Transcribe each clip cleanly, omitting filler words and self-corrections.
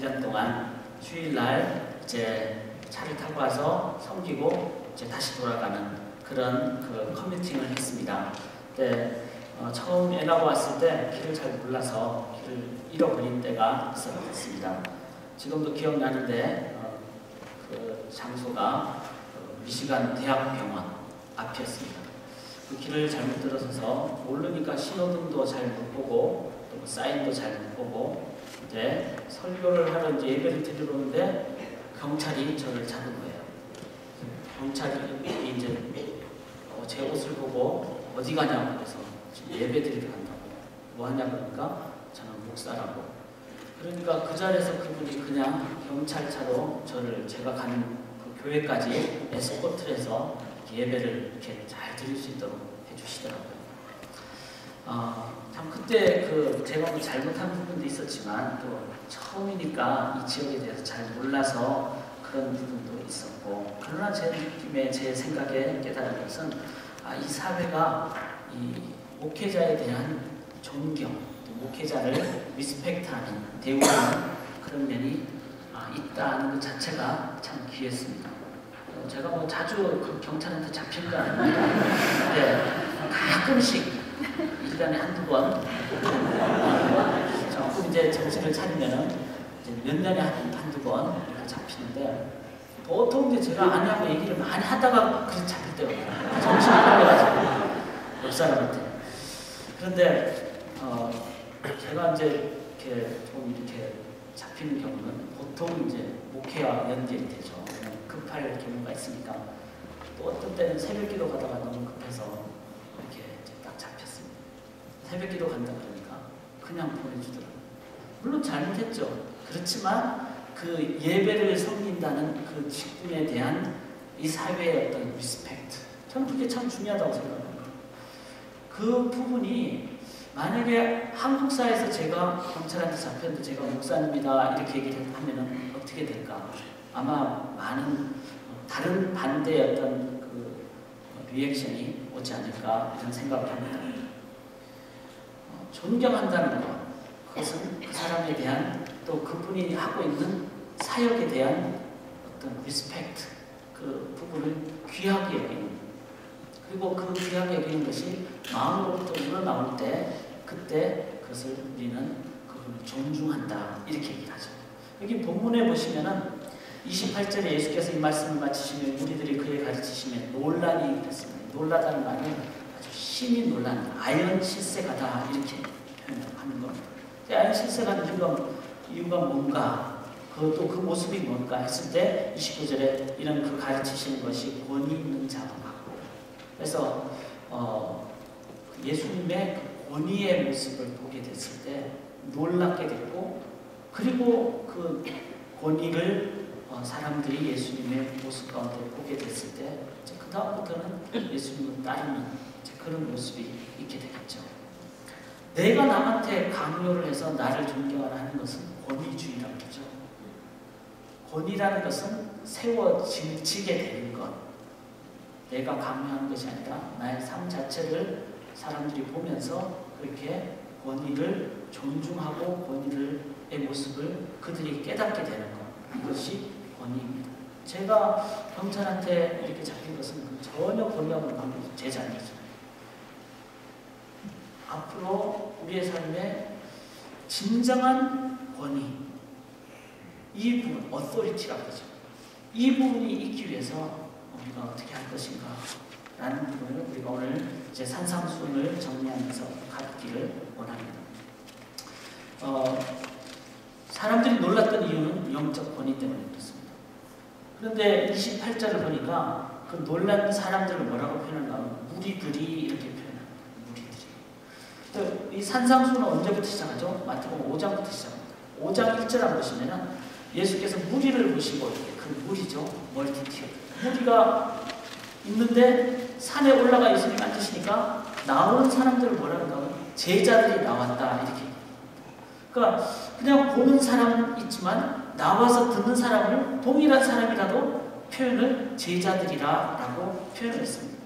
1년 동안 주일날 이제 차를 타고 와서 섬기고 이제 다시 돌아가는 그런 그 커뮤니팅을 했습니다. 근데 처음 애나고 왔을 때 길을 잘 몰라서 길을 잃어버린 때가 있었습니다. 지금도 기억나는데 그 장소가 미시간 대학병원 앞이었습니다. 그 길을 잘못 들어서서 모르니까 신호등도 잘 못 보고 또 사인도 잘 못 보고 이제 설교를 하러 이제 예배를 드리러 오는데 경찰이 저를 잡은 거예요. 경찰이 이제 제 옷을 보고 어디 가냐고 그래서 예배 드리러 간다고. 뭐 하냐 그러니까 저는 목사라고. 그러니까 그 자리에서 그분이 그냥 경찰차로 저를 제가 가는 그 교회까지 에스코트를 해서 예배를 이렇게 잘 드릴 수 있도록 해주시더라고요. 참 그때 그 제가 뭐 잘못한 부분도 있었지만 또 처음이니까 이 지역에 대해서 잘 몰라서 그런 부분도 있었고, 그러나 제 느낌에 제 생각에 깨달은 것은 이 사회가 이 목회자에 대한 존경, 또 목회자를 리스펙트하는, 대우하는 그런 면이 있다는 것 자체가 참 귀했습니다. 제가 뭐 자주 그 경찰한테 잡힌 건 아닙니다. 근데 가끔씩 1년에 한두 번 조금 이제 정신을 차리면은 이제 몇 년에 한두 번 이렇게 잡히는데, 보통 이제 제가 아내하고 얘기를 많이 하다가 그렇게 잡힐 때가 있어요. 정신이 팔려가지고 옆 사람한테. 그런데 제가 이제 이렇게 좀 이렇게 잡히는 경우는 보통 이제 목회와 연결이 되죠. 급할 경우가 있으니까. 또 어떤 때는 새벽기도 가다가 너무 급해서 이렇게 이제 딱 잡혔습니다. 새벽기도 간다 그러니까 그냥 보내주더라고요. 물론 잘못했죠. 그렇지만 그 예배를 섬긴다는 그 직분에 대한 이 사회의 어떤 리스펙트, 저는 그게 참 중요하다고 생각합니다. 그 부분이 만약에 한국 사회에서 제가 경찰한테 잡혔는데 제가 목사입니다 이렇게 얘기를 하면은 어떻게 될까? 아마 많은 다른 반대의 어떤 그 리액션이 오지 않을까 이런 생각을 합니다. 존경한다는 것, 그것은 그 사람에 대한 또 그분이 하고 있는 사역에 대한 어떤 리스펙트, 그 부분을 귀하게 여기는, 그리고 그 귀하게 여기는 것이 마음으로부터 우러나올 때 그때 그것을 우리는 그분을 존중한다 이렇게 얘기를 하죠. 여기 본문에 보시면은 28절에 예수께서 이 말씀을 마치시면 무리들이 그에 가르치시면 논란이 됐습니다. 놀라다는 말은 아주 심히 놀란, 아연 실세가다 이렇게 표현하는 겁니다. 아연 실세가는 이유가 뭔가, 그것도 그 모습이 뭔가 했을 때 29절에 이런 그 가르치시는 것이 권위 있는 자가 같고, 그래서 예수님의 그 권위의 모습을 보게 됐을 때 놀랍게 됐고, 그리고 그 권위를 사람들이 예수님의 모습 가운데 보게 됐을 때 그 다음부터는 예수님을 따르는 그런 모습이 있게 되겠죠. 내가 남한테 강요를 해서 나를 존경하라 하는 것은 권위주의라는 거죠. 권위라는 것은 세워지게 되는 것, 내가 강요하는 것이 아니라 나의 삶 자체를 사람들이 보면서 그렇게 권위를 존중하고 권위의 모습을 그들이 깨닫게 되는 것, 이것이 권위입니다. 제가 경찰한테 이렇게 잡힌 것은 전혀 권위하고는 관계없이 제 잘못이죠. 앞으로 우리의 삶에 진정한 권위, 이 부분, 어토리티라고 하죠. 이 부분이 있기 위해서 우리가 어떻게 할 것인가 라는 부분을 우리가 오늘 이제 산상수훈을 정리하면서 갖기를 원합니다. 사람들이 놀랐던 이유는 영적 권위 때문에 그렇습니다. 그런데 28절을 보니까 그 놀란 사람들을 뭐라고 표현하는가 하면 무리들이 이렇게 표현합니다. 무리들이. 이 산상수훈은 언제부터 시작하죠? 마태복음 5장부터 시작합니다. 5장 1절 보시면은 예수께서 무리를 보시고, 그 무리죠. 멀티티어드. 무리가 있는데 산에 올라가 예수님 앉으시니까 나오는 사람들을 뭐라고 하면 제자들이 나왔다 이렇게. 그러니까 그냥 보는 사람은 있지만 나와서 듣는 사람을 동일한 사람이라도 표현을 제자들이라고 표현을 했습니다.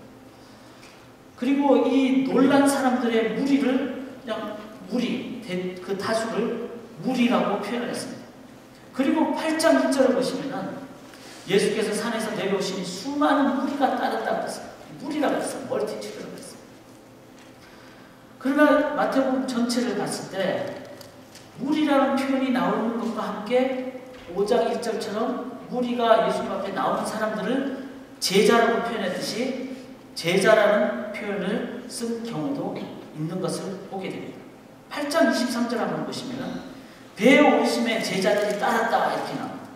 그리고 이 놀란 사람들의 무리를 그냥 무리, 그 다수를 무리라고 표현을 했습니다. 그리고 8장 1절을 보시면은 예수께서 산에서 내려오시니 수많은 무리가 따른다고 했어요. 무리라고 했어요. 멀티튜드라고 했어요. 그러나 마태복음 전체를 봤을 때 무리라는 표현이 나오는 것과 함께 5장 1절처럼 무리가 예수님 앞에 나오는 사람들을 제자라고 표현했듯이 제자라는 표현을 쓴 경우도 있는 것을 보게 됩니다. 8장 23절 한번 보시면 배에 오르심에 제자들이 따랐다 이렇게 나옵니다.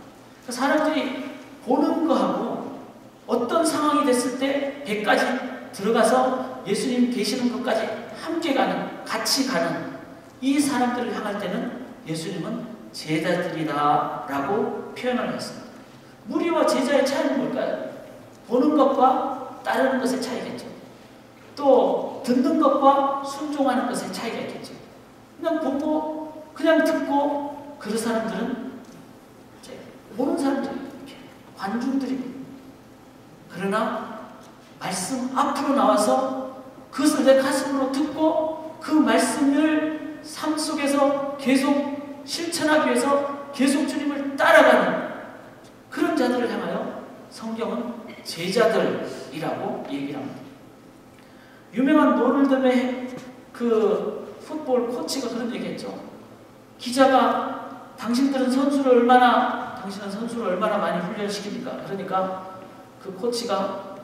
사람들이 보는 거하고 어떤 상황이 됐을 때 배까지 들어가서 예수님 계시는 것까지 함께 가는, 같이 가는 이 사람들을 향할 때는 예수님은 제자들이다 라고 표현을 했습니다. 무리와 제자의 차이는 뭘까요? 보는 것과 따르는 것의 차이겠죠. 또 듣는 것과 순종하는 것의 차이가 있겠죠. 그냥 보고 그냥 듣고 그 사람들은 이제 보는 사람들이 관중들입니다. 그러나 말씀 앞으로 나와서 그것을 내 가슴으로 듣고 그 말씀을 삶 속에서 계속 실천하기 위해서 계속 주님을 따라가는 그런 자들을 향하여 성경은 제자들이라고 얘기를 합니다. 유명한 노르덤의 그 풋볼 코치가 그런 얘기했죠. 기자가 당신은 선수를 얼마나 많이 훈련시킵니까? 그러니까 그 코치가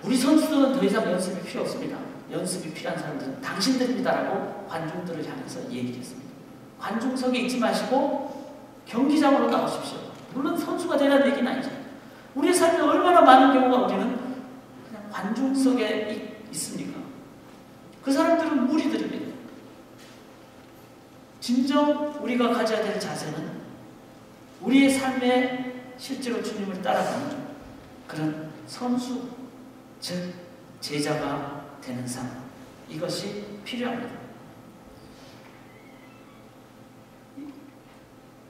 우리 선수들은 더 이상 연습이 필요 없습니다. 연습이 필요한 사람들은 당신들입니다라고 관중들을 향해서 얘기를 했습니다. 관중석에 있지 마시고 경기장으로 나오십시오. 물론 선수가 되라는 얘기는 아니죠. 우리의 삶에 얼마나 많은 경우가 우리는 그냥 관중석에 있습니까? 그 사람들은 무리들입니다. 진정 우리가 가져야 될 자세는 우리의 삶에 실제로 주님을 따라가는 그런 선수, 즉 제자가 되는 삶, 이것이 필요합니다.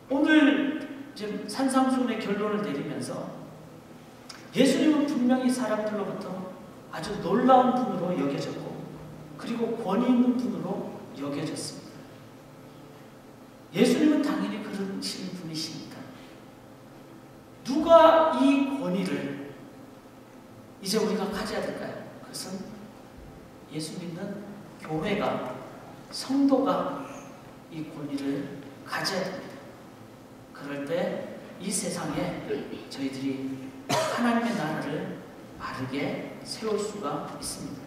오늘 지금 산상수훈의 결론을 내리면서 예수님은 분명히 사람들로부터 아주 놀라운 분으로 여겨졌고 그리고 권위 있는 분으로 여겨졌습니다. 예수님은 당연히 그런 분이십니다. 누가 이 권위를 이제 우리가 가져야 될까요? 그것은 예수 믿는 교회가, 성도가 이 권위를 가져야 됩니다. 그럴 때 이 세상에 저희들이 하나님의 나라를 바르게 세울 수가 있습니다.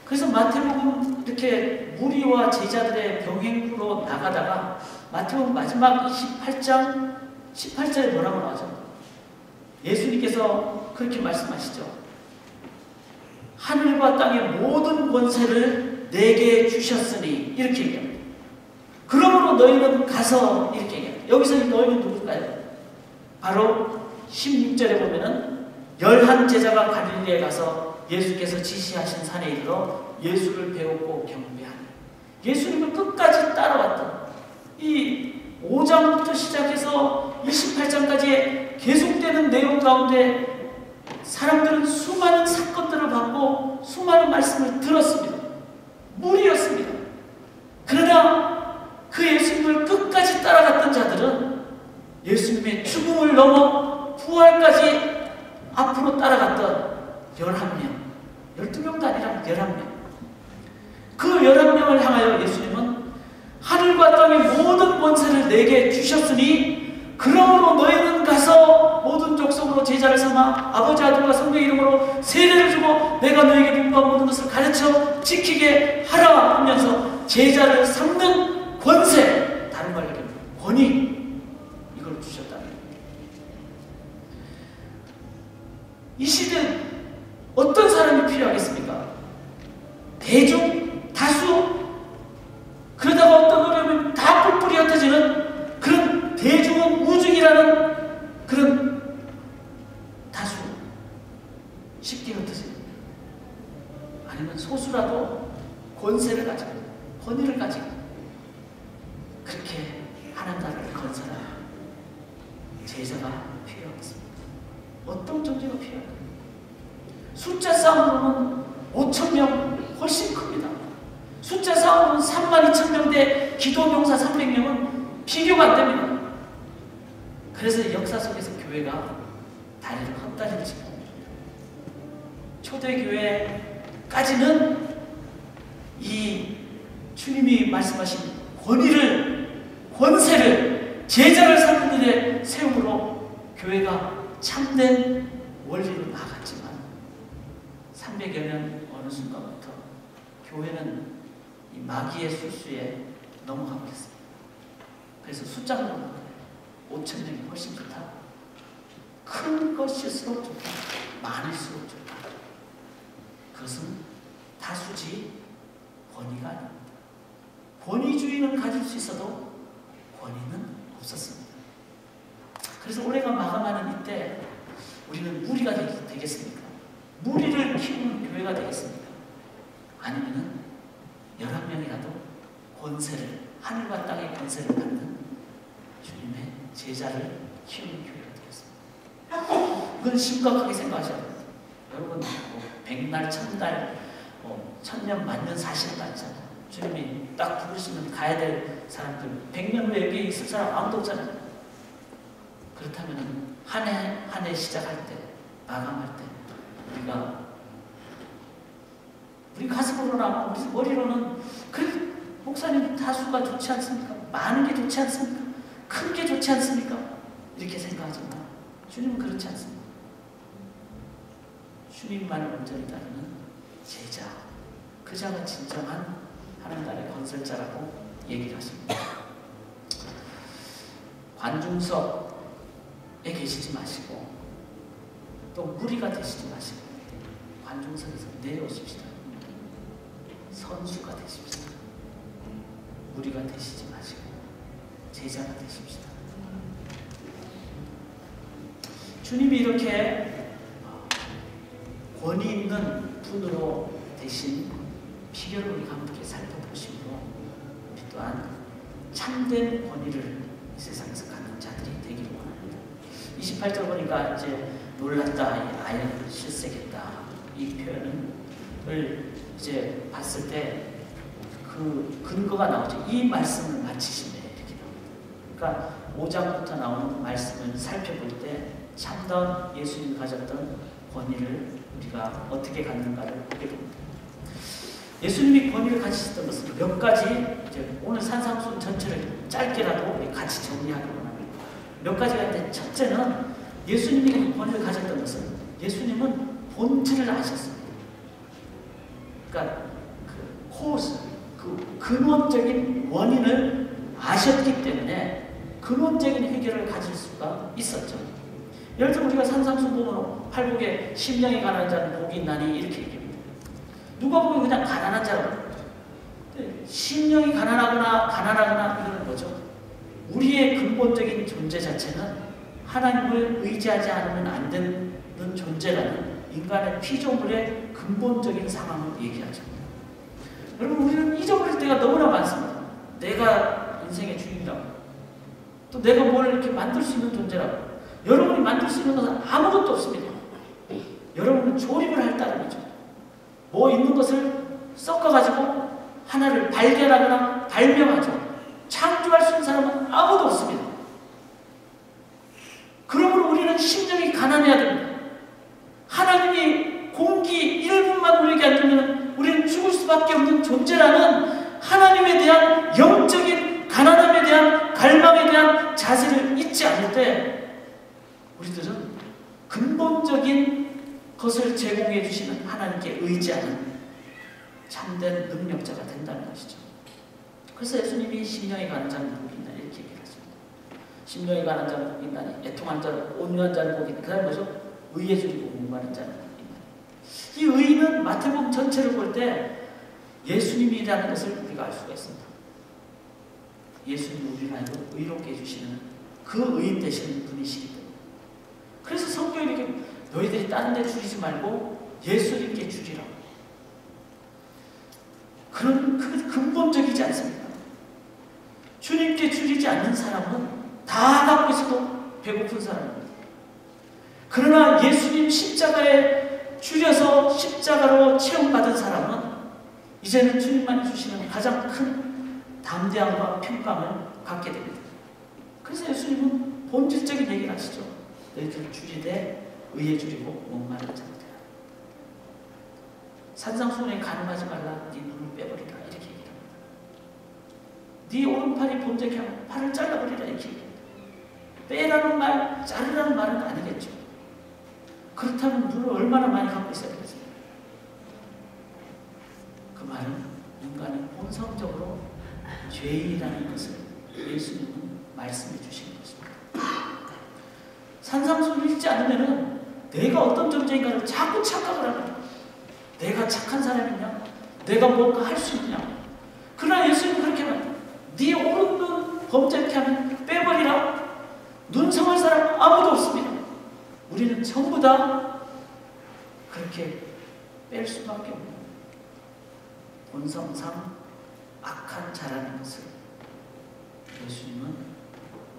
그래서 마태복음 이렇게 무리와 제자들의 병행으로 나가다가 마태복음 마지막 28장 18절에 뭐라고 나오죠? 예수님께서 그렇게 말씀하시죠. 하늘과 땅의 모든 권세를 내게 주셨으니 이렇게 얘기합니다. 그러므로 너희는 가서 이렇게 얘기합니다. 여기서 이 너희는 누굴까요? 바로 16절에 보면은 11제자가 갈릴리에 가서 예수께서 지시하신 산에 이르러 예수를 배우고 경배하니 예수님을 끝까지 따라왔던 이 5장부터 시작해서 28장까지의 계속되는 내용 가운데 사람들은 수많은 사건들을 받고 수많은 말씀을 들었습니다. 무리였습니다. 그러나 그 예수님을 끝까지 따라갔던 자들은 예수님의 죽음을 넘어 부활까지 앞으로 따라갔던 11명, 12명도 아니라 11명. 그 11명을 향하여 예수님은 하늘과 땅의 모든 권세를 내게 주셨으니 그러므로 너희는 가서 모든 족속으로 제자를 삼아 아버지 아들과 성령의 이름으로 세례를 주고 내가 너에게 분부한 모든 것을 가르쳐 지키게 하라 하면서 제자를 삼는 권세, 다른 말로 얘기하면 권위, 이걸 주셨다는 겁니다. 이 시대는 어떤 사람이 필요하겠습니까? 대중, 다수, 그러다가 어떤 어려움이 다 뿔뿔이 흩어지는 그런 대중은 우중이라는 그런 다수, 쉽게 흩어지는, 아니면 소수라도 권세를 가지고 권위를 가지고 그렇게 하나님 나라를 건설하는 제자가 필요하겠습니다. 어떤 존재가 필요할까요? 숫자 싸움으로는 5,000명 훨씬 큽니다. 숫자 싸움으로는 32,000명 대 기도병사 300명은 비교가 안 됩니다. 그래서 역사 속에서 교회가 다리를 헛다리를 짚고 초대교회까지는 이 주님이 말씀하신 권세를 제자를 삼는 일에 세움으로 교회가 참된 원리로 나아갔지만 300여 년 어느 순간부터 교회는 이 마귀의 술수에 넘어가고 있습니다. 그래서 숫자로 5,000명이 훨씬 좋다. 큰 것일수록 좋다. 많을수록 좋다. 그것은 다수지 권위가 아닙니다. 권위주의는 가질 수 있어도 권위는 없었습니다. 그래서 올해가 마감하는 이때 우리는 무리가 되겠습니까? 무리를 키우는 교회가 되겠습니까? 아니면은 11명이라도 권세를, 하늘과 땅의 권세를 받는 주님의 제자를 키우는 교회가 되겠습니다. 그건 심각하게 생각하셔야 됩니다. 여러분, 백날, 천날, 천년, 만년 사시는 거 아니잖아요. 주님이 딱 부르시면 가야 될 사람들, 100년 후에 여기 있을 사람 아무도 없잖아요. 그렇다면 한 해 시작할 때, 마감할 때 우리 가슴으로나 우리 머리로는 그래, 목사님 다수가 좋지 않습니까? 많은 게 좋지 않습니까? 큰 게 좋지 않습니까? 이렇게 생각하지만 주님은 그렇지 않습니다. 주님만을 온전히 따르는 제자, 그 자가 진정한 하나님 나라의 건설자라고 얘기를 하십니다. 관중석에 계시지 마시고 또 무리가 되시지 마시고 관중석에서 내려오십시다. 선수가 되십시다. 무리가 되시지 마시고 제자가 되십시다. 주님이 이렇게 권위 있는 분으로 되신 비결을 우리가 함께 살펴보심으로 우리 또한 참된 권위를 이 세상에서 갖는 자들이 되기를 원합니다. 28절 보니까 이제 놀랐다, 아예 실색했다 이 표현을 이제 봤을 때 그 근거가 나오죠. 이 말씀을 마치시네 이렇게 나옵니다. 그러니까 5장부터 나오는 말씀을 살펴볼 때 참다운 예수님이 가졌던 권위를 우리가 어떻게 갖는가를 보게 됩니다. 예수님이 권위를 가지셨던 것은 몇 가지, 이제 오늘 산상수훈 전체를 짧게라도 우리 같이 정리하기 원합니다. 몇 가지가 있는데, 첫째는 예수님이 권위를 가졌던 것은 예수님은 본질을 아셨습니다. 그러니까 그 코스, 그 근원적인 원인을 아셨기 때문에 근원적인 해결을 가질 수가 있었죠. 예를 들어 우리가 산상수훈 팔복에 심령이 가난한 자는 복이 있나니 이렇게 얘기합니다. 누가 보면 그냥 가난한 자라고. 심령이 가난하거나 이런 거죠. 우리의 근본적인 존재 자체는 하나님을 의지하지 않으면 안 되는 존재라는 인간의 피조물의 근본적인 상황을 얘기하죠. 여러분, 우리는 잊어버릴 때가 너무나 많습니다. 내가 인생의 주인이라고, 또 내가 뭘 이렇게 만들 수 있는 존재라고. 여러분이 만들 수 있는 것은 아무것도 없습니다. 여러분은 조립을 할 따름이죠. 뭐 있는 것을 섞어가지고 하나를 발견하거나 발명하죠. 창조할 수 있는 사람은 아무도 없습니다. 그러므로 우리는 심령이 가난해야 됩니다. 하나님이 공기 1분만 우리에게 안 주면 우리는 죽을 수밖에 없는 존재라는 하나님에 대한 영적인 가난함에 대한 갈망에 대한 자세를 잊지 않을 때 우리들은 근본적인 것을 제공해 주시는 하나님께 의지하는 참된 능력자가 된다는 것이죠. 그래서 예수님이 심령이 가난한 자는 복이 있나니 이렇게 얘기했습니다. 심령이 가난한 자는 복이 있나니, 애통한 자는, 온유한 자는 복이 있나니, 그 다음에 뭐죠? 의에 줄이고 목마른 자는 복이 있나니. 이 의는 마태복음 전체를 볼 때 예수님이라는 것을 우리가 알 수가 있습니다. 예수님이 우리를 하여금 의롭게 해주시는 그 의인 되시는 분이시기 때문에. 그래서 성경이 이렇게 너희들이 다른 데 줄이지 말고 예수님께 줄이라고. 그런 근본적이지 않습니까? 주님께 줄이지 않는 사람은 다 갖고 있어도 배고픈 사람입니다. 그러나 예수님 십자가에 줄여서 십자가로 체험받은 사람은 이제는 주님만 주시는 가장 큰 담대함과 평강을 갖게 됩니다. 그래서 예수님은 본질적인 가지고 얘기를 하시죠. 너희들 줄이되 의에 줄이고 목마른 자들아. 산상수훈에 가늠하지 말라. 네 눈을 빼버리라. 이렇게 얘기합니다. 네 오른팔이 범죄케 하면 팔을 잘라버리라. 이렇게 얘기합니다. 빼라는 말, 자르라는 말은 아니겠죠. 그렇다면 눈을 얼마나 많이 갖고 있어야 되겠습니까? 그 말은 인간은 본성적으로 죄인이라는 것을 예수님은 말씀해 주시는 것입니다. 산상수훈을 읽지 않으면 내가 어떤 존재인가를 자꾸 착각을 합니다. 내가 착한 사람이냐? 내가 뭔가 할 수 있냐? 그러나 예수님은 그렇게 말합니다. 네 오른눈 범죄케 하면 빼버리라. 눈 성할 사람 아무도 없습니다. 우리는 전부 다 그렇게 뺄 수밖에 없는 본성상 악한 자라는 것을 예수님은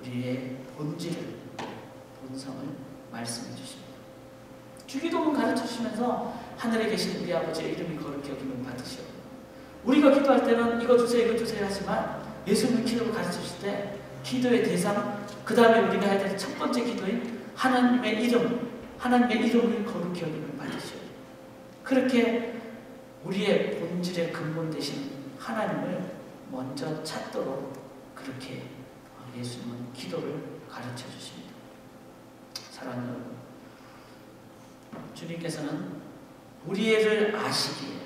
우리의 본질을, 본성을 말씀해 주십니다. 주기도문 가르쳐 주시면서 하늘에 계신 우리 아버지의 이름이 거룩히 여김을 받으시오. 우리가 기도할 때는 이거 주세요, 이거 주세요 하지만 예수님은 기도를 가르쳐 주실 때 기도의 대상, 그 다음에 우리가 해야 될 첫 번째 기도인 하나님의 이름, 하나님의 이름을 거룩히 여김을 받으시오. 그렇게 우리의 본질의 근본 되신 하나님을 먼저 찾도록 그렇게 예수님은 기도를 가르쳐 주십니다. 사랑하는 여러분, 주님께서는 우리를 아시기에,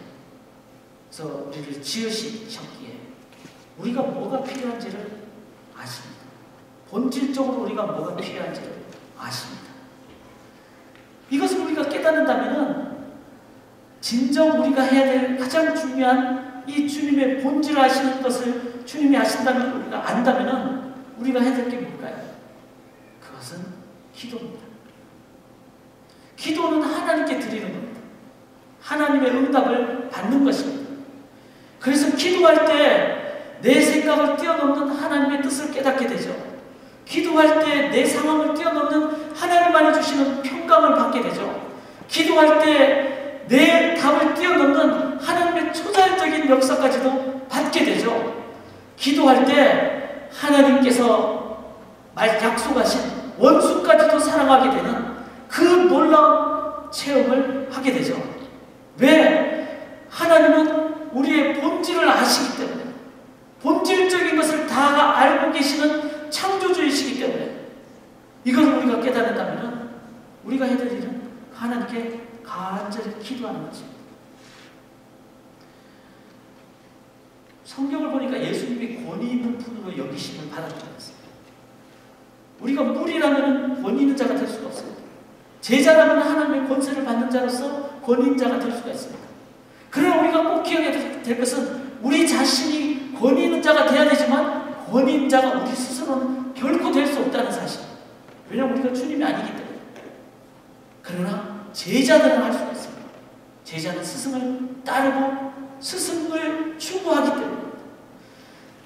그래서 우리를 지으셨기에 우리가 뭐가 필요한지를 아십니다. 본질적으로 우리가 뭐가 필요한지를 아십니다. 이것을 우리가 깨닫는다면 진정 우리가 해야 될 가장 중요한 이 주님의 본질을 아시는 것을 주님이 아신다면, 우리가 안다면 우리가 해야 될 게 뭘까요? 그것은 기도입니다. 기도는 하나님께 드리는 겁니다. 하나님의 응답을 받는 것입니다. 그래서 기도할 때 내 생각을 뛰어넘는 하나님의 뜻을 깨닫게 되죠. 기도할 때 내 상황을 뛰어넘는 하나님만이 주시는 평강을 받게 되죠. 기도할 때 내 답을 뛰어넘는 하나님의 초자연적인 역사까지도 받게 되죠. 기도할 때 하나님께서 약속하신 원수까지도 사랑하게 되는 그 놀라운 체험을 하게 되죠. 왜? 하나님은 우리의 본질을 아시기 때문에, 본질적인 것을 다 알고 계시는 창조주이시기 때문에 이것을 우리가 깨닫는다면 우리가 해야 될 일은 하나님께 간절히 기도하는 것입니다. 성경을 보니까 예수님이 권위 있는 분으로 여기심을 받았다고 했습니다. 우리가 물이라면 권위 있는 자가 될 수가 없습니다. 제자라면 하나님의 권세를 받는 자로서 권위 있는 자가 될 수가 있습니다. 그러나 우리가 꼭 기억해야 될 것은 우리 자신이 권위 있는 자가 돼야 되지만 권위 있는 자가 우리 스스로는 결코 될 수 없다는 사실. 왜냐하면 우리가 주님이 아니기 때문에. 그러나 제자들은 할 수가 있습니다. 제자는 스승을 따르고 스승을 추구하기 때문입니다.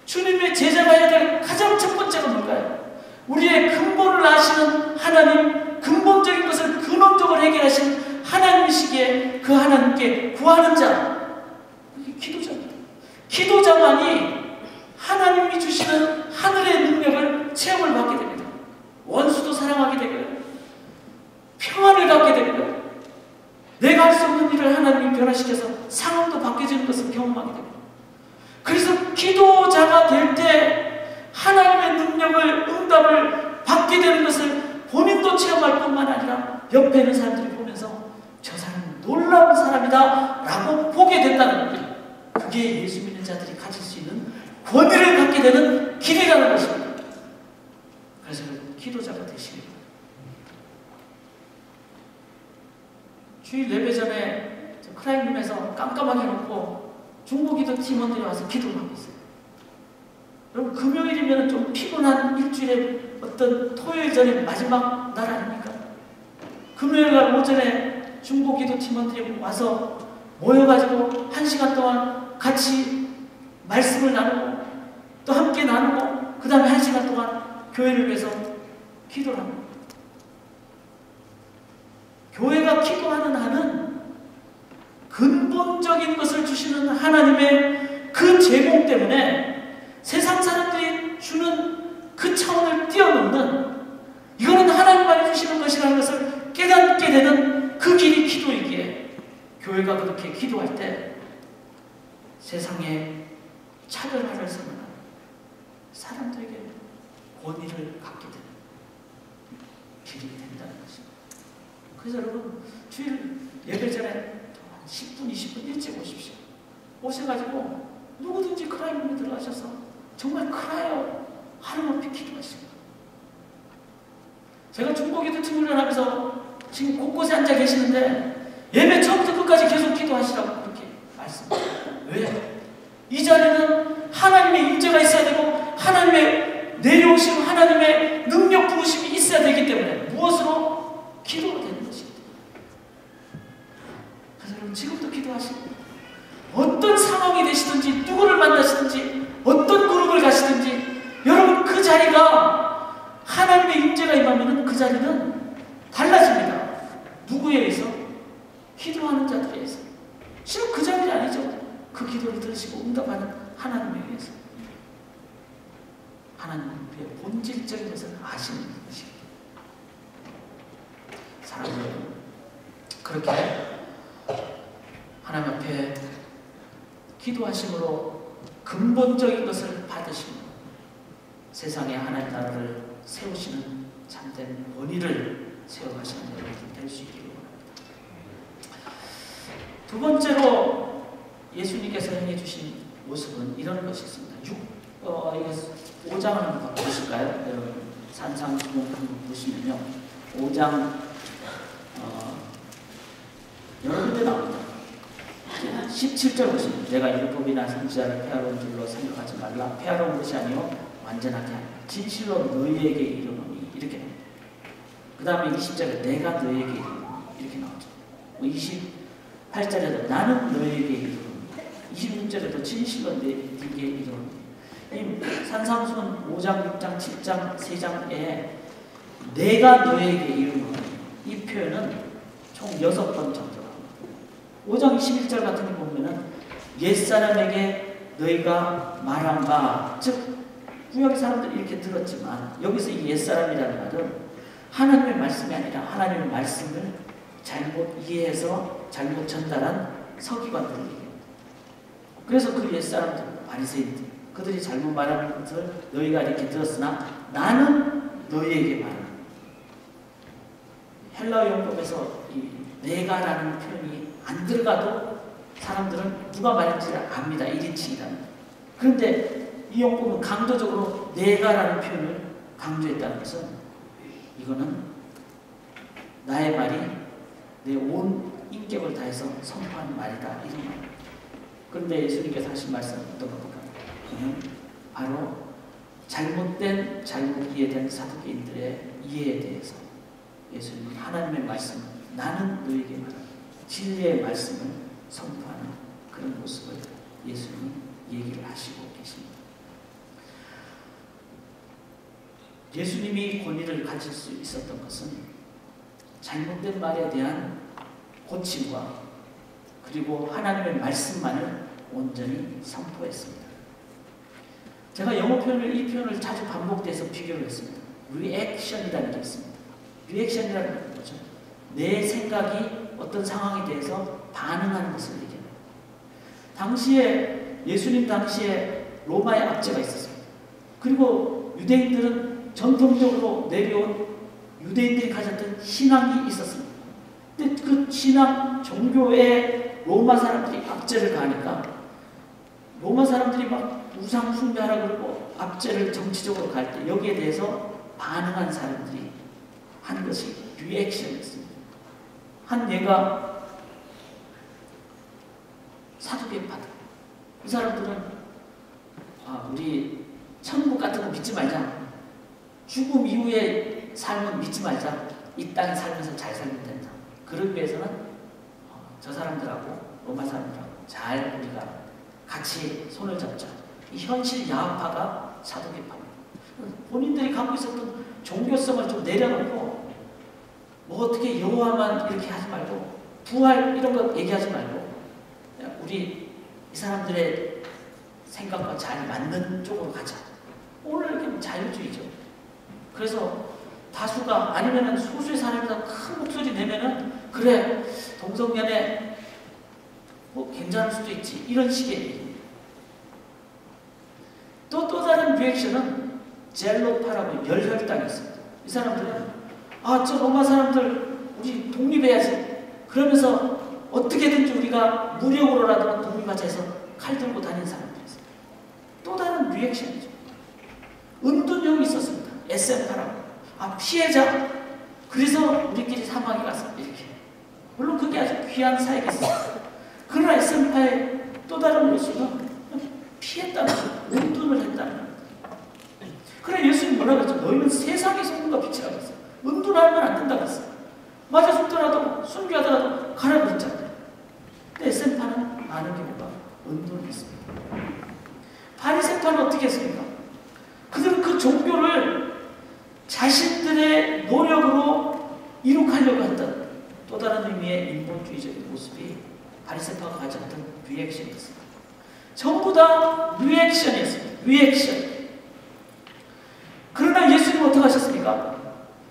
주님의 제자가 해야 될 가장 첫 번째가 뭘까요? 우리의 근본을 아시는 하나님, 근본적인 것을 근원적으로 해결하신 하나님이시기에 그 하나님께 구하는 자, 그게 기도자입니다. 기도자만이 하나님이 주시는 하늘의 능력을 체험을 받게 됩니다. 원수도 사랑하게 되고요, 평안을 갖게 되고요, 내가 할 수 없는 일을 하나님이 변화시켜서 상황도 바뀌어지는 것을 경험하게 됩니다. 그래서 기도자가 될 때 하나님의 능력을, 응답을 받게 되는 것을 본인도 체험할 뿐만 아니라 옆에 있는 사람들이 보면서 저 사람은 놀라운 사람이다 라고 보게 된다는 거예요. 그게 예수 믿는 자들이 가질 수 있는 권위를 갖게 되는 길이라는 것입니다. 그래서 기도자가 되시기 바랍니다. 주일 예배 전에 크라잉룸에서 깜깜하게 놓고 중보기도 팀원들이 와서 기도를 하고 있어요. 여러분, 금요일이면 좀 피곤한 일주일의 어떤 토요일 전에 마지막 날 아닙니까? 금요일 날 오전에 중보기도 팀원들이 와서 모여가지고 1시간 동안 같이 말씀을 나누고 또 함께 나누고 그 다음에 1시간 동안 교회를 위해서 기도를 합니다. 교회가 기도하는 한은 근본적인 것을 주시는 하나님의 그 제공 때문에 세상 사람들이 주는 그 차원을 뛰어넘는, 이거는 세우시는 것이라는 것을 깨닫게 되는 그 길이 기도이기에 교회가 그렇게 기도할 때 세상에 차별화를 선언하는 사람들에게 권위를 갖게 되는 길이 된다는 것입니다. 그래서 여러분 주일 예배 전에 10분, 20분 일찍 오십시오. 오셔가지고 누구든지 크라이룸에 들어가셔서 정말 크라이어 하루높이 기도하시고, 제가 중보기도 팀훈련하면서 지금 곳곳에 앉아 계시는데 예배 처음부터 끝까지 계속 기도하시라고 그렇게 말씀드려요. 왜? 이 자리는 하나님의 임재가 있어야 되고 하나님의 내려오심, 하나님의 능력 부으심이 있어야 되기 때문에 무엇으로? 기도로 되는 것입니다. 그래서 여러분 지금도 기도하시고 어떤 상황이 되시든지 누구를 만나시든지 어떤 그룹을 가시든지 여러분 그 자리가 하나님의 임재가 임하면 그 자리는 달라집니다. 누구에 의해서? 기도하는 자들에 의해서. 실은 그 자리 아니죠. 그 기도를 들으시고 응답하는 하나님에 의해서. 하나님의 본질적인 것을 아시는 것입니다. 사랑하는 그렇게 하나님 앞에 기도하심으로 근본적인 것을 받으시고 세상에 하나님 나라를 세우시는 참된 원의를 세워가시는 여러분 될 수 있기를 원합니다. 두 번째로 예수님께서 행해주신 모습은 이런 것이 있습니다. 5장을 한번 보실까요? 여러분 산상수훈 보시면요, 5장 여러 군데 나옵니다. 17절 보시면 내가 율법이나 선지자를 폐하러운 줄로 생각하지 말라. 폐하러운 것이 아니요 완전하게 하라. 진실로 너희에게 이르노니 이렇게 나옵니다. 그 다음에 20절에 내가 너희에게 이르노니 이렇게 나오죠. 28절에도 나는 너희에게 이르노니, 26절에도 진실로 너희에게 이르노니. 산상수훈 5장, 6장, 7장, 3장에 내가 너희에게 이르노니 이 표현은 총 6번 정도. 5장 21절 같은 거 보면은 옛사람에게 너희가 말한 바, 즉 구약 사람들이 이렇게 들었지만 여기서 이 옛사람이라는 말은 하나님의 말씀이 아니라 하나님의 말씀을 잘못 이해해서 잘못 전달한 서기관들을 얘기합니다. 그래서 그 옛사람들, 바리새인들, 그들이 잘못 말하는 것을 너희가 이렇게 들었으나 나는 너희에게 말한다. 헬라어 용법에서 이 내가라는 표현이 안 들어가도 사람들은 누가 말인지를 압니다. 1인칭이라는. 그런데 이 용법은 강조적으로 내가라는 표현을 강조했다는 것은 이거는 나의 말이 내 온 인격을 다해서 선포하는 말이다, 이런 말입니다. 그런데 예수님께서 하신 말씀은 어떤 겁니까? 바로 잘못된, 잘못 이해된 사두개인들의 이해에 대해서 예수님은 하나님의 말씀, 나는 너에게 말한다, 진리의 말씀을 선포하는 그런 모습을 예수님이 얘기를 하시고 계십니다. 예수님이 권위를 가질 수 있었던 것은 잘못된 말에 대한 고침과 그리고 하나님의 말씀만을 온전히 선포했습니다. 제가 영어 표현을, 이 표현을 자주 반복돼서 비교를 했습니다. 리액션이라는 게 있습니다. 리액션이라는 건 뭐죠? 내 생각이 어떤 상황에 대해서 반응하는 것을 얘기합니다. 당시에, 예수님 당시에 로마의 압제가 있었습니다. 그리고 유대인들은 전통적으로 내려온 유대인들이 가졌던 신앙이 있었습니다. 근데 그 신앙, 종교에 로마 사람들이 압제를 가하니까 로마 사람들이 막 우상 숭배하라 그러고 압제를 정치적으로 갈 때 여기에 대해서 반응한 사람들이 한 것이 리액션이었습니다. 한 예가 사두개파다. 이 사람들은 우리 천국 같은 거 믿지 말자. 죽음 이후의 삶은 믿지 말자. 이 땅에 살면서 잘 살면 된다. 그러기 위해서는 저 사람들하고 로마 사람들하고 잘 우리가 같이 손을 잡자. 이 현실 야합파가 사두개파입니다. 본인들이 갖고 있었던 종교성을 좀 내려놓고 뭐 어떻게 여호와만 이렇게 하지 말고 부활 이런 거 얘기하지 말고 우리 이 사람들의 생각과 잘 맞는 쪽으로 가자. 오늘 이렇게 자유주의죠. 그래서 다수가 아니면은 소수의 사람이다 큰 목소리 내면은 그래 동성연애 뭐 괜찮을 수도 있지 이런 식의 또 다른 리액션은 젤로파라고 열혈당이 있습니다. 이 사람들은 저 로마 사람들 우리 독립해야지 그러면서 어떻게든지 우리가 무력으로라도 독립하자 해서 칼 들고 다니는 사람들이 있어요. 또 다른 리액션이죠. 은둔형이 있었습니다. SM파라고. 피해자. 그래서 우리끼리 사막에 가서 이렇게. 물론 그게 아주 귀한 사역이었어요. 그러나 SM파의 또 다른 요소는 피했다는 거예요. 은둔을 했다는 거예요. 그래 예수님 뭐라고 했죠? 너희는 세상의 소금과 빛이라고 했어요. 은둔하면 안 된다고 했어요. 맞아 죽더라도 순교하더라도 가라고 했잖아요. 근데 SM파는 많은 경우가 은둔을 했습니다. 바리새파는 어떻게 했습니까? 그들은 그 종교를 자신들의 노력으로 이룩하려고 했던 또 다른 의미의 인본주의적인 모습이 바리새파가 가졌던 리액션이었습니다. 전부 다 리액션이었습니다. 리액션. 그러나 예수님은 어떻게 하셨습니까?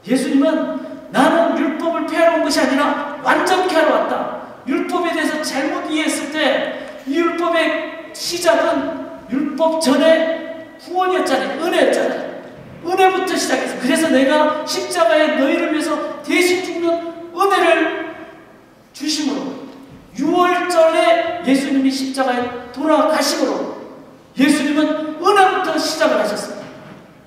예수님은 나는 율법을 폐하러 온 것이 아니라 완전케 하러 왔다. 율법에 대해서 잘못 이해했을 때 이 율법의 시작은 율법 전에 구원이었잖아요. 은혜였잖아요. 은혜부터 시작해서 그래서 내가 십자가에 너희를 위해서 대신 죽는 은혜를 주심으로 6월절에 예수님이 십자가에 돌아가심으로 예수님은 은혜부터 시작을 하셨습니다.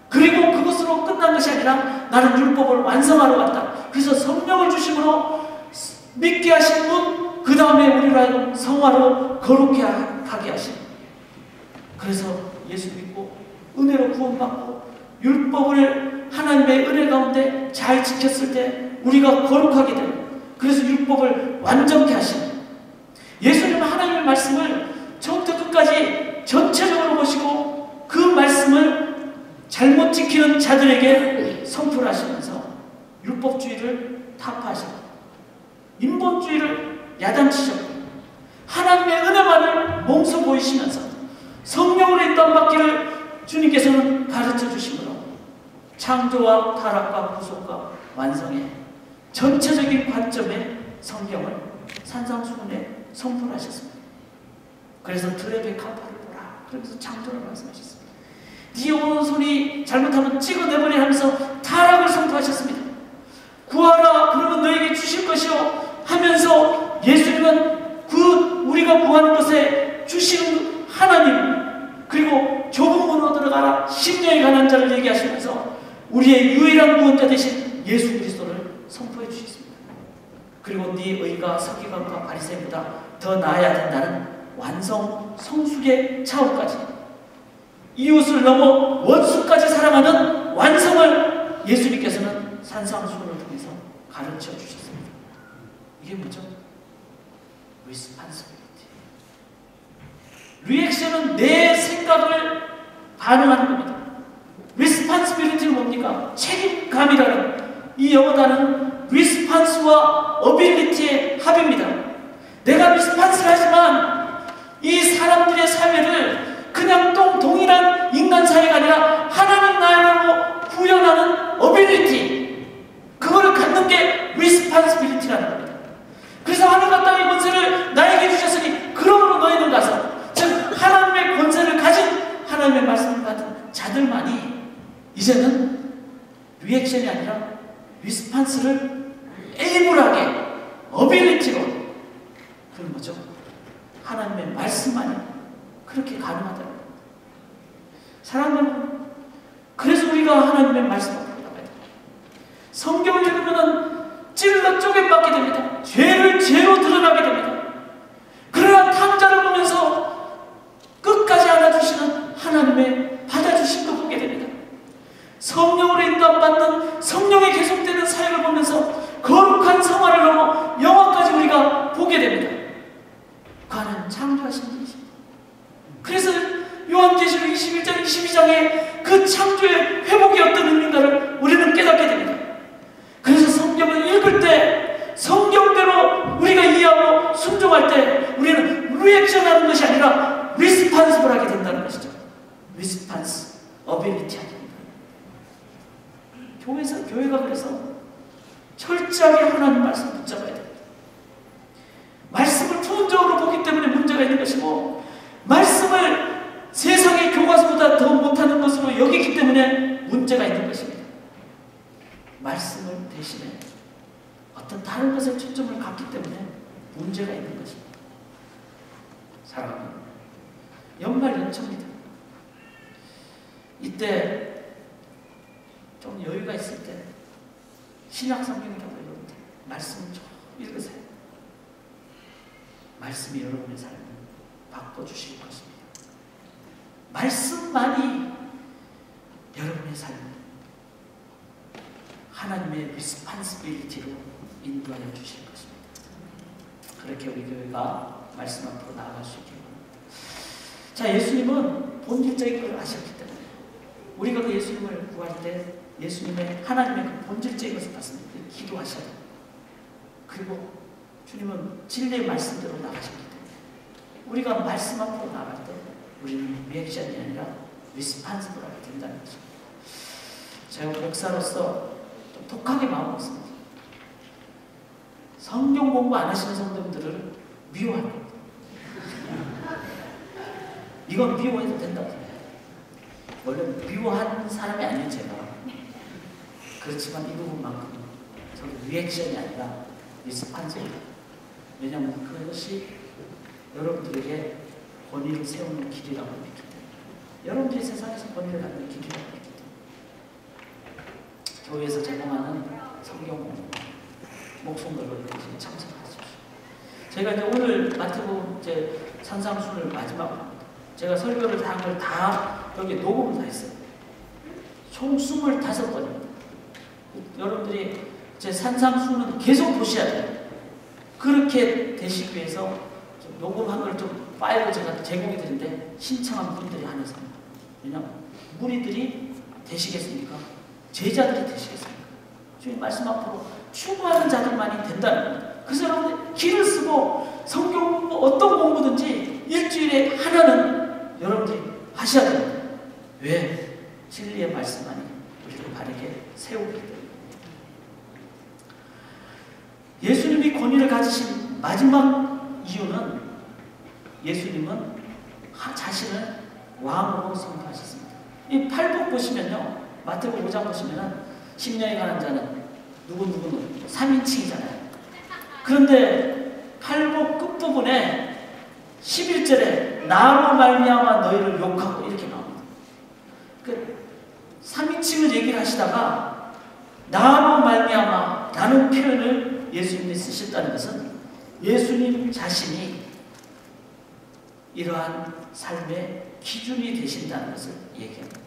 그리고 그것으로 끝난 것이 아니라 나는 율법을 완성하러 왔다. 그래서 성령을 주심으로 믿게 하신 분, 그 다음에 우리를 성화로 거룩히 하게 하신. 그래서 예수 믿고 은혜로 구원받고 율법을 하나님의 은혜 가운데 잘 지켰을 때 우리가 거룩하게 되고 그래서 율법을 완전케 하신. 예수님은 하나님의 말씀을 처음부터 끝까지 전체적으로 보시고 그 말씀을 잘못 지키는 자들에게 선포를 하시면서 율법주의를 타파하셨고 인본주의를 야단치셨고 하나님의 은혜만을 몸소 보이시면서 성령으로 인도받기를 주님께서는 가르쳐 주심으로 창조와 타락과 구속과 완성의 전체적인 관점의 성경을 산상수훈에 선포를 하셨습니다. 그래서 드레베 카파를 보라 그러면서 창조를 말씀하셨습니다. 네 오른손이 잘못하면 찍어내버려 하면서 타락을 선포하셨습니다. 구하라 그러면 너에게 주실 것이요 하면서 예수님은 그 우리가 구하는 것에 주시는 하나님 그리고 좁은 문으로 들어가라 심령에 관한 자를 얘기하시면서 우리의 유일한 구원자 되신 예수 그리스도를 선포해 주셨습니다. 그리고 네 의가 서기관과 바리새인보다 더 나아야 된다는 완성 성숙의 차원까지 이웃을 넘어 원수까지 사랑하는 완성을 예수님께서는 산상수훈을 통해서 가르쳐 주셨습니다. 이게 뭐죠? responsibility. 리액션은 내 생각을 반응하는 겁니다. responsibility는 뭡니까? 책임감이라는 이 영어 단어는 response와 ability의 합입니다. 내가 response를 하지만 이 사람들의 사회를 그냥 동일한 인간 사회가 아니라 하나님 나라로 구현하는 ability 그거를 갖는 게 responsibility라는 겁니다. 그래서 하늘과 땅의 권세를 나에게 주셨으니 그러므로 너희는 가서 즉 하나님의 권세를 가진 하나님의 말씀을 받은 자들만이 이제는 리액션이 아니라 리스판스를 에이블하게 어빌리티로 그런 거죠. 하나님의 말씀만이 그렇게 가능하다는 겁니다. 사랑하는 여러분, 그래서 우리가 하나님의 말씀 앞으로 나가야 됩니다. 성경을 읽으면 찔러 쪼개받게 됩니다. 죄를 죄로 드러나게 됩니다. 그러나 탕자를 보면서 끝까지 안아주시는 하나님의 받아주심도 보게 됩니다. 성령으로 인도받는 성령의 계속되는 사역을 보면서 거룩한 성화를 넘어 영화까지 우리가 보게 됩니다. 그 하나님 창조하신 분이십니다. 그래서 요한계시록 21장 22장에 그 창조의 회복이 어떤 의미인가를 우리는 깨닫게 됩니다. 그래서 성경을 읽을 때 성경대로 우리가 이해하고 순종할 때 우리는 리액션하는 것이 아니라 리스판스를 하게 된다는 것이죠. 리스판스, 어빌리티 하게 된다. 교회가 그래서 철저하게 하나님 말씀 붙잡아야 됩니다. 말씀을 투혼적으로 보기 때문에 문제가 있는 것이고, 말씀을 세상의 교과서보다 더 못하는 것으로 여기기 때문에 문제가 있는 것입니다. 말씀을 대신에 어떤 다른 것에 초점을 갖기 때문에 문제가 있는 것입니다. 사랑합니다. 연말 연초입니다. 이때 좀 여유가 있을 때 신약 성경이라도 여러분들 말씀을 좀 읽으세요. 말씀이 여러분의 삶을 바꿔주실 것입니다. 말씀만이 여러분의 삶을 하나님의 리스판시빌리티로 인도하여 주실 것입니다. 그렇게 우리 교회가 말씀 앞으로 나아갈 수 있기를 바랍니다. 자, 예수님은 본질적인 것을 아셨기 때문에 우리가 그 예수님을 구할 때 예수님의 하나님의 그 본질적인 것을 봤습니다. 기도하셔야 됩니다. 그리고 주님은 진리의 말씀대로 나가셨기 때문에 우리가 말씀 앞으로 나갈 때 우리는 리액션이 아니라 리스판스블하게 된다는 거죠. 제가 목사로서 좀 독하게 마음먹습니다. 성경 공부 안 하시는 성도님들을 미워합니다. 이건 미워해도 된다고 생각해요. 원래 미워한 사람이 아니에요, 제가. 그렇지만 이 부분만큼은 저도 리액션이 아니라 리스판스입니다. 왜냐하면 그것이 여러분들에게 권위를 세우는 길이라고 믿기 때문에, 여러분들이 세상에서 권위를 갖는 길이라고 믿기 때문에 교회에서 제공하는 성경 공부 목숨 걸고 참석하십시오. 제가 이제 오늘 마태복음 이제 산상순을 마지막으로 합니다. 제가 설교를 다 한 걸 다 여기 녹음을 다 했어요. 총 25번입니다. 여러분들이 제 산상순은 계속 보셔야 돼요. 그렇게 되시기 위해서 녹음한 걸 좀 파일로 제가 제공해 드리는데 신청한 분들이 한해서. 왜냐하면 무리들이 되시겠습니까? 제자들이 되시겠습니까? 주님 말씀 앞으로 추구하는 자들만이 된다는 겁니다. 그래서 여러분들 길을 쓰고 성경 공부 어떤 공부든지 일주일에 하나는 여러분들이 하셔야 됩니다. 왜? 진리의 말씀만이 우리를 바르게 세우기 때문에. 예수님이 권위를 가지신 마지막 이유는 예수님은 자신을 왕으로 선포하셨습니다. 이 팔복 보시면요, 마태복음 5장 보시면은 심령에 관한 자는 누구누구는 3인칭이잖아요. 그런데 팔복 끝부분에 11절에 나로 말미암아 너희를 욕하고 이렇게 나옵니다. 그 3인칭을 얘기를 하시다가 나로 말미암아 라는 표현을 예수님이 쓰셨다는 것은 예수님 자신이 이러한 삶의 기준이 되신다는 것을 얘기합니다.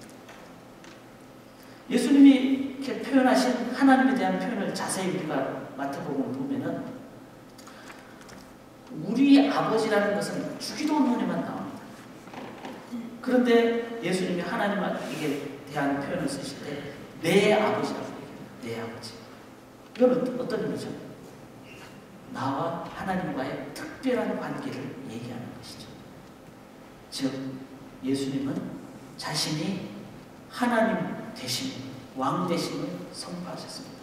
예수님이 이렇게 표현하신 하나님에 대한 표현을 자세히 우리가 마태복음을 보면은 우리 아버지라는 것은 주기도문에만 나옵니다. 그런데 예수님이 하나님에게 대한 표현을 쓰실 때 내 아버지라고 얘기해요. 내 아버지. 이건 어떤 의미죠? 나와 하나님과의 특별한 관계를 얘기하는 것이죠. 즉 예수님은 자신이 하나님 되심, 왕 되심을 선포하셨습니다.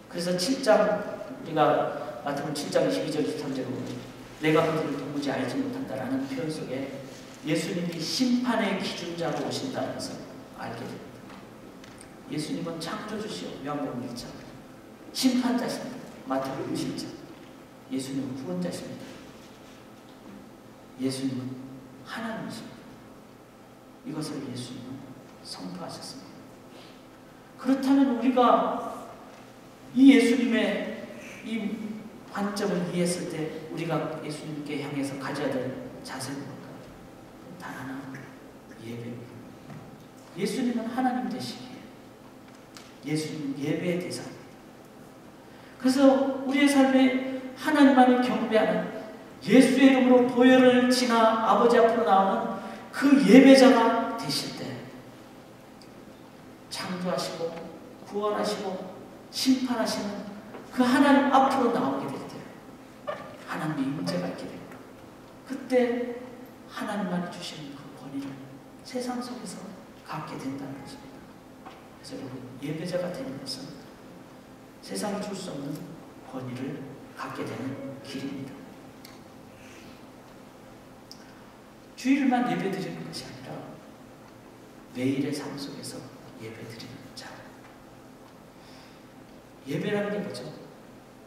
그래서 7장, 우리가 마태복음 7장 22절 23절을 보면 내가 그들을 도무지 알지 못한다라는 표현 속에 예수님이 심판의 기준자로 오신다는 것을 알게 됩니다. 예수님은 창조주시오, 요한복음 1장. 심판자십니다. 마태복음 7장. 예수님은 구원자십니다. 예수님은 하나님이십니다. 이것을 예수님은 선포하셨습니다. 그렇다면 우리가 이 예수님의 이 관점을 이해했을 때 우리가 예수님께 향해서 가져야 될 자세는 뭘까요? 단 하나, 예배입니다. 예수님은 하나님 되시기에 예수님은 예배의 대상입니다. 그래서 우리의 삶에 하나님만을 경배하는 예수의 이름으로 보혈을 지나 아버지 앞으로 나오는 그 예배자가 되실 때 창조하시고 구원하시고 심판하시는 그 하나님 앞으로 나오게 될 때 하나님의 임재가 있게 됩니다. 그때 하나님만이 주시는 그 권위를 세상 속에서 갖게 된다는 것입니다. 그래서 여러분, 예배자가 되는 것은 세상이 줄 수 없는 권위를 갖게 되는 길입니다. 주일만 예배드리는 것이 아니라 매일의 삶 속에서 예배드리는 자. 예배라는 게 뭐죠?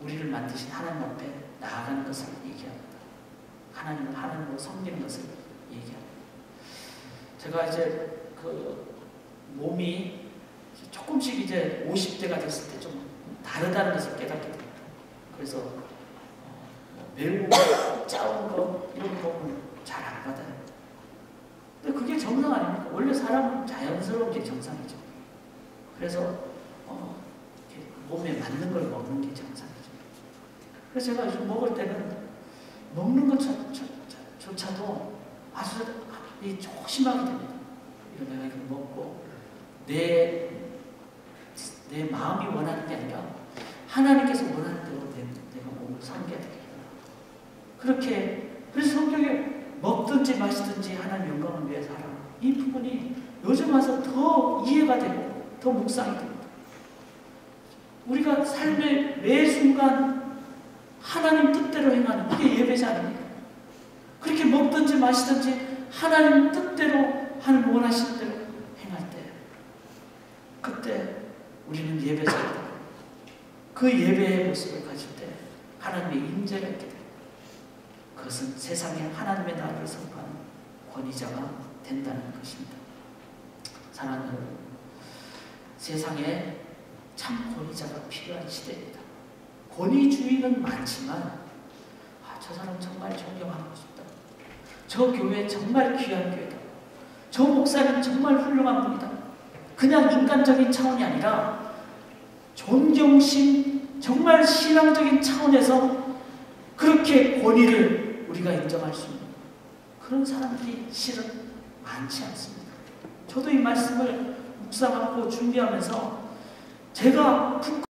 우리를 만드신 하나님 앞에 나아가는 것을 얘기합니다. 하나님을 하나님으로 섬기는 것을 얘기합니다. 제가 이제 그 몸이 조금씩 이제 50대가 됐을 때 좀 다르다는 것을 깨닫게 됩니다. 그래서 매우 짜운 거 이런 거 보면 잘 안 받아요. 근데 그게 정상 아닙니까? 원래 사람은 자연스러운 게 정상이죠. 그래서 몸에 맞는 걸 먹는 게 정상이죠. 그래서 제가 요즘 먹을 때는 먹는 것조차도 아주 조심하게 됩니다. 이거 내가 이걸 먹고 내 마음이 원하는 게 아니라 하나님께서 원하는 대로 내가 몸을 섬겨야 되겠다. 그렇게 그래서 성경에 먹든지 마시든지 하나님 영광을 위해 살아. 이 부분이 요즘 와서 더 이해가 되고 더 묵상이 됩니다. 우리가 삶의 매 순간 하나님 뜻대로 행하는 그게 예배자 아닙니까? 그렇게 먹든지 마시든지 하나님 뜻대로 하나님 원하시는 대로 행할 때 그때 우리는 예배자이다. 그 예배의 모습을 가질 때 하나님의 임재가 있게 됩니다. 그것은 세상에 하나님의 나라를 선포하는 권위자가 된다는 것입니다. 사랑하는 여러분, 세상에 참 권위자가 필요한 시대입니다. 권위주의는 많지만 저 사람 정말 존경하고 싶다. 저 교회 정말 귀한 교회다. 저 목사님 정말 훌륭한 분이다. 그냥 인간적인 차원이 아니라 존경심, 정말 신앙적인 차원에서 그렇게 권위를 우리가 인정할 수 있는 그런 사람들이 실은 많지 않습니다. 저도 이 말씀을 묵상하고 준비하면서 제가